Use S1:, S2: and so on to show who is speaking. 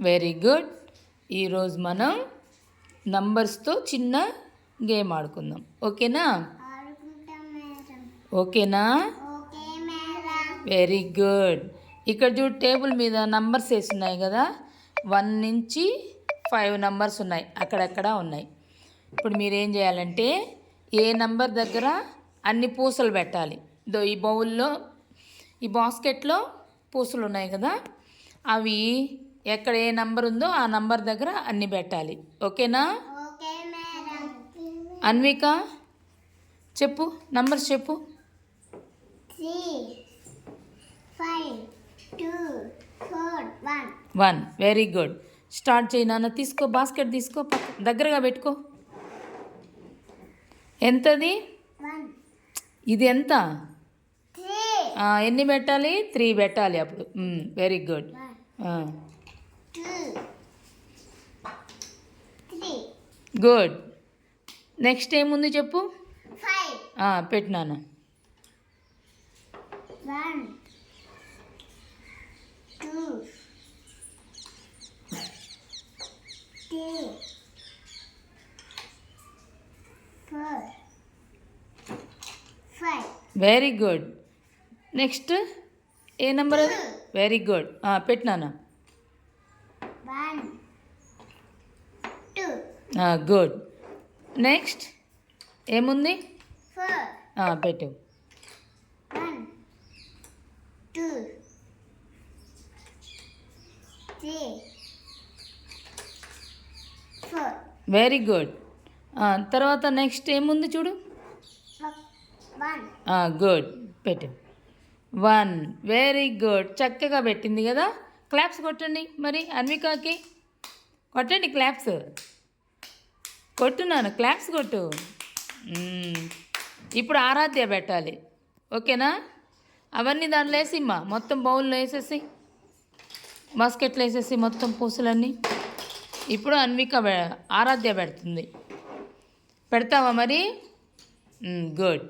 S1: Very good. ఈరోజు మనం నంబర్స్తో చిన్న గేమ్ ఆడుకుందాం. ఓకేనా? ఓకేనా? Very good. ఇక్కడ చూడు, టేబుల్ మీద నంబర్స్ వేసి ఉన్నాయి కదా. 1 నుంచి 5 నంబర్స్ ఉన్నాయి, అక్కడక్కడ ఉన్నాయి. ఇప్పుడు మీరేం చేయాలంటే ఏ నంబర్ దగ్గర అన్ని పూసలు పెట్టాలి. ఈ బౌల్లో, ఈ బాస్కెట్లో పూసలు ఉన్నాయి కదా, అవి ఎక్కడ ఏ నంబర్ ఉందో ఆ నంబర్ దగ్గర అన్ని పెట్టాలి. ఓకేనా? అన్విక చెప్పు, నంబర్స్ చెప్పు.
S2: 3, 5, 2, 4, 1.
S1: 1. Very good. స్టార్ట్ చేయి నాన్న. తీసుకో, బాస్కెట్ తీసుకో, దగ్గరగా పెట్టుకో. ఎంతది?
S2: 1.
S1: ఇది ఎంత?
S2: 3.
S1: ఎన్ని పెట్టాలి? 3 పెట్టాలి అప్పుడు. Very good.
S2: 2, 3.
S1: గుడ్. నెక్స్ట్ ఏముంది చెప్పు.
S2: 5.
S1: పెట్టు నాన్న.
S2: 1, 2, 3, 4, 5.
S1: Very good. నెక్స్ట్ ఏ నెంబర్ అది? Very good. పెట్టు నాన్న.
S2: 1, 2,
S1: గుడ్. నెక్స్ట్ ఏముంది?
S2: 4.
S1: పెట్టు.
S2: 1, 2, 3, 4.
S1: Very good. తర్వాత నెక్స్ట్ ఏముంది చూడు.
S2: 1.
S1: గుడ్. పెట్టు. 1. Very good. చక్కగా పెట్టింది కదా. క్లాప్స్ కొట్టండి మరి అన్వికాకి. కొట్టండి క్లాప్స్. కొట్టున్నాను, క్లాప్స్ కొట్టు. ఇప్పుడు ఆరాధ్య పెట్టాలి. ఓకేనా? అవన్నీ దాంట్లో వేసిమ్మా, మొత్తం బౌల్లో వేసేసి, బాస్కెట్లో వేసేసి మొత్తం పూసలన్నీ. ఇప్పుడు అన్విక ఆరాధ్య పెడుతుంది. పెడతావా మరి? గుడ్.